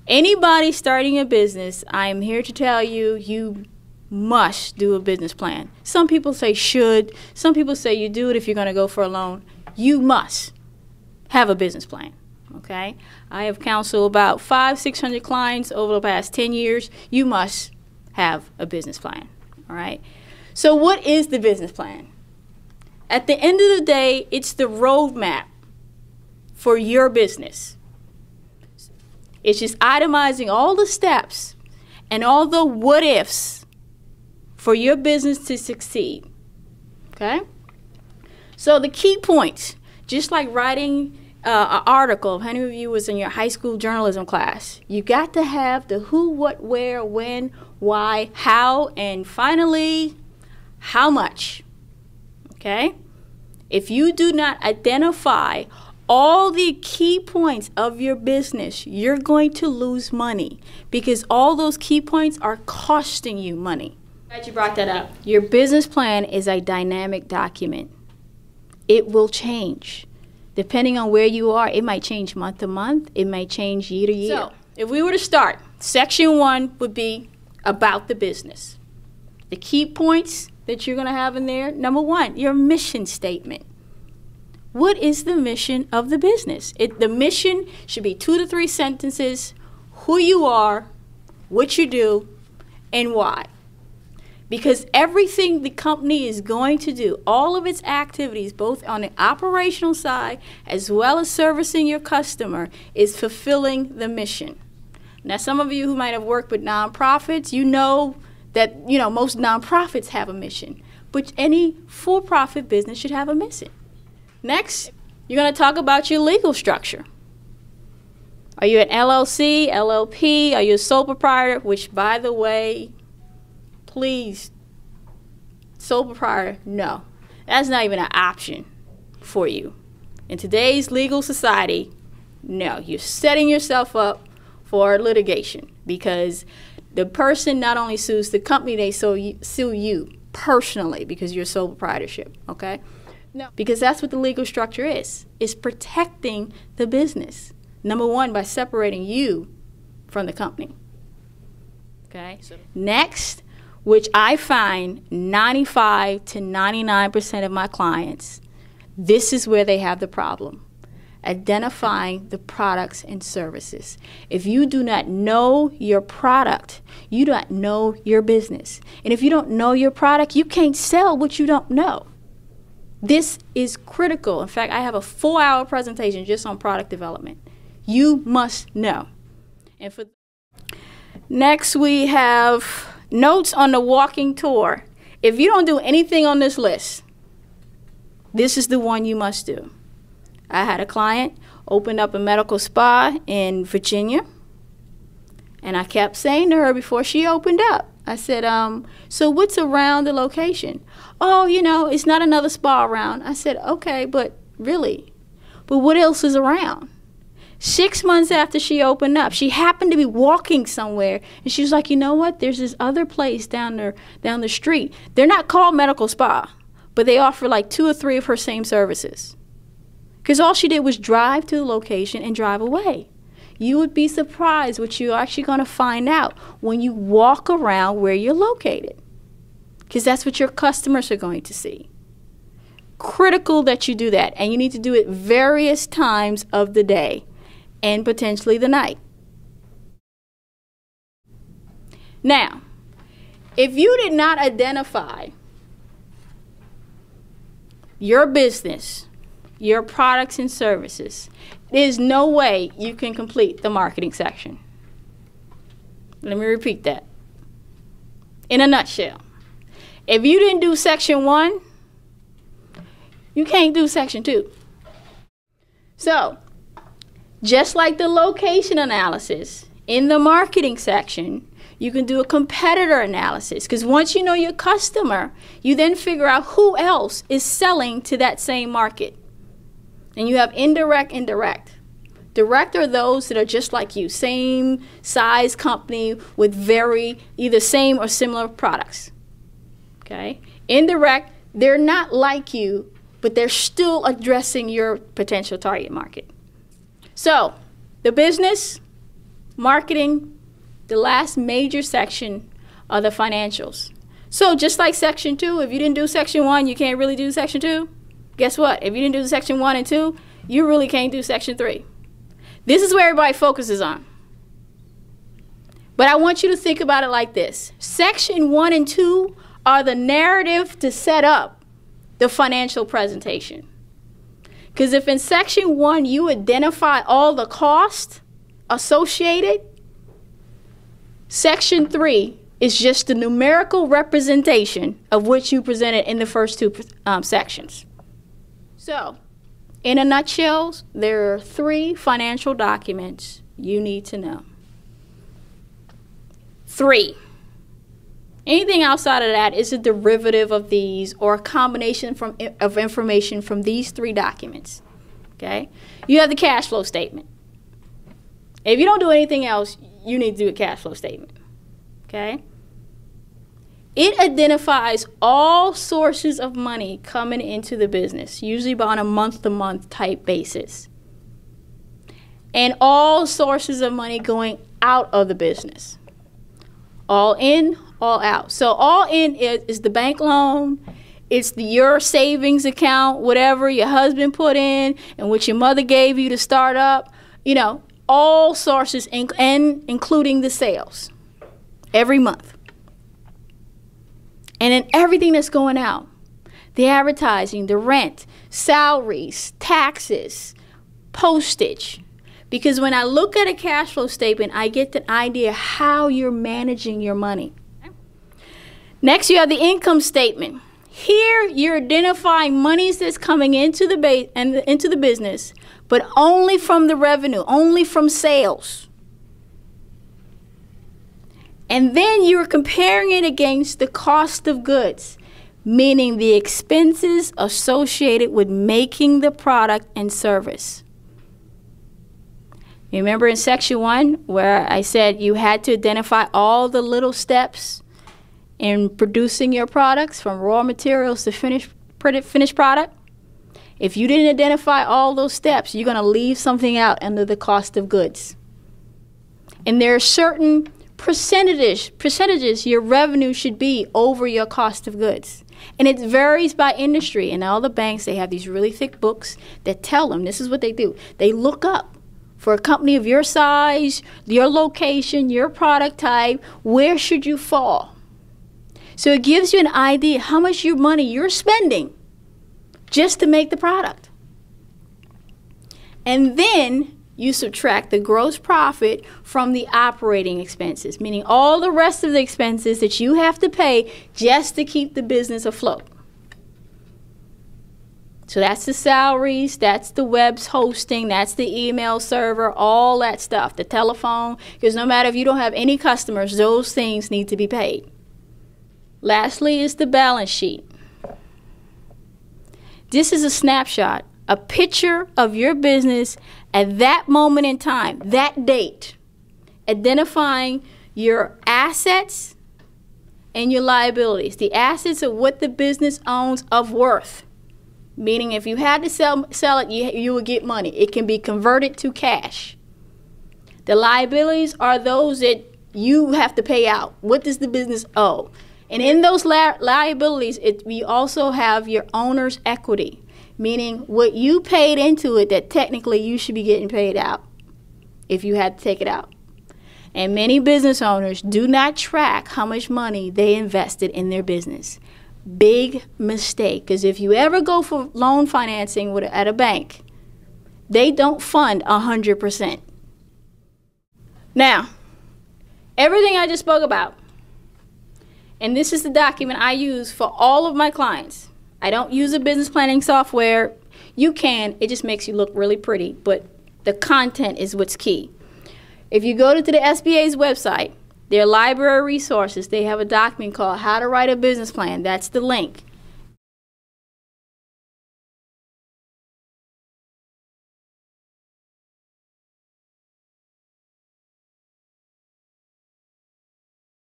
Anybody starting a business, I'm here to tell you, you must do a business plan. Some people say should. Some people say you do it if you're going to go for a loan. You must have a business plan. Okay? I have counseled about 500-600 clients over the past 10 years. You must have a business plan. All right? So what is the business plan? At the end of the day, it's the roadmap for your business. It's just itemizing all the steps and all the what ifs for your business to succeed. Okay? So the key points, just like writing an article, if any of you was in your high school journalism class, you got to have the who, what, where, when, why, how, and finally, how much. Okay? If you do not identify all the key points of your business, you're going to lose money because all those key points are costing you money. Glad you brought that up. Your business plan is a dynamic document. It will change. Depending on where you are, it might change month to month. It might change year to year. So, if we were to start, section 1 would be about the business. The key points that you're going to have in there, number 1, your mission statement. What is the mission of the business? The mission should be 2 to 3 sentences, who you are, what you do, and why. Because everything the company is going to do, all of its activities, both on the operational side as well as servicing your customer, is fulfilling the mission. Now, some of you who might have worked with nonprofits, you know that most nonprofits have a mission, but any for-profit business should have a mission. Next, you're going to talk about your legal structure. Are you an LLC, LLP? Are you a sole proprietor? Which, by the way, please, sole proprietor, no. That's not even an option for you. In today's legal society, no. You're setting yourself up for litigation because the person not only sues the company, they sue you personally because you're sole proprietorship, okay? No. Because that's what the legal structure is. It's protecting the business. Number 1, by separating you from the company. Okay? Next, which I find 95 to 99% of my clients, this is where they have the problem. Identifying the products and services. If you do not know your product, you don't know your business. And if you don't know your product, you can't sell what you don't know. This is critical. In fact, I have a 4-hour presentation just on product development. You must know. And for next, we have notes on the walking tour. If you don't do anything on this list, this is the one you must do. I had a client open up a medical spa in Virginia, and I kept saying to her before she opened up, I said, so what's around the location? Oh, it's not another spa around. I said, okay, but really? But what else is around? 6 months after she opened up, she happened to be walking somewhere, and she was like, you know what? There's this other place down the street. They're not called medical spa, but they offer like 2 or 3 of her same services. Because all she did was drive to the location and drive away. You would be surprised what you're actually going to find out when you walk around where you're located. Because that's what your customers are going to see. Critical that you do that. And you need to do it various times of the day and potentially the night. Now, if you did not identify your business, your products and services, there's no way you can complete the marketing section. Let me repeat that. In a nutshell, if you didn't do section 1, you can't do section 2. So, just like the location analysis, in the marketing section, you can do a competitor analysis. Because once you know your customer, you then figure out who else is selling to that same market. And you have indirect. Direct are those that are just like you, same size company with either same or similar products. Okay? Indirect, they're not like you, but they're still addressing your potential target market. So, the business, Marketing, the last major section are the financials. So just like Section 2, if you didn't do Section 1, you can't really do Section 2. Guess what? If you didn't do Section 1 and 2, you really can't do Section 3. This is where everybody focuses on. But I want you to think about it like this. Section 1 and 2 are the narrative to set up the financial presentation. Because if in Section 1 you identify all the costs associated, Section 3 is just the numerical representation of what you presented in the first two sections. So, in a nutshell, there are 3 financial documents you need to know. 3. Anything outside of that is a derivative of these or a combination of information from these 3 documents. Okay? You have the cash flow statement. If you don't do anything else, you need to do a cash flow statement. Okay? It identifies all sources of money coming into the business, usually on a month-to-month type basis, and all sources of money going out of the business. All in, all out. So all in is the bank loan, it's your savings account, whatever your husband put in and what your mother gave you to start up, you know, all sources and including the sales every month. And then everything that's going out, the advertising, the rent, salaries, taxes, postage. Because when I look at a cash flow statement, I get the idea how you're managing your money. Next, you have the income statement. Here, you're identifying monies that's coming into the business, but only from the revenue, only from sales. And then you're comparing it against the cost of goods, meaning the expenses associated with making the product and service. Remember in Section 1 where I said you had to identify all the little steps in producing your products from raw materials to finished product? If you didn't identify all those steps, you're going to leave something out under the cost of goods. And there are certain percentages your revenue should be over your cost of goods. And it varies by industry. And all the banks, they have these really thick books that tell them this is what they do. They look up for a company of your size, your location, your product type, where should you fall? So it gives you an idea how much your money you're spending just to make the product. And then you subtract the gross profit from the operating expenses, meaning all the rest of the expenses that you have to pay just to keep the business afloat. So that's the salaries, that's the web's hosting, that's the email server, all that stuff, the telephone, because no matter if you don't have any customers, those things need to be paid. Lastly is the balance sheet. This is a snapshot, a picture of your business at that moment in time, that date, identifying your assets and your liabilities. The assets are what the business owns of worth, meaning if you had to sell it, you would get money. It can be converted to cash. The liabilities are those that you have to pay out. What does the business owe? And in those liabilities, we also have your owner's equity, meaning what you paid into it that technically you should be getting paid out if you had to take it out. And many business owners do not track how much money they invested in their business. Big mistake, because if you ever go for loan financing at a bank, they don't fund 100%. Now, everything I just spoke about, and this is the document I use for all of my clients. I don't use a business planning software. You can, it just makes you look really pretty, but the content is what's key. If you go to the SBA's website, their library resources, they have a document called How to Write a Business Plan. That's the link.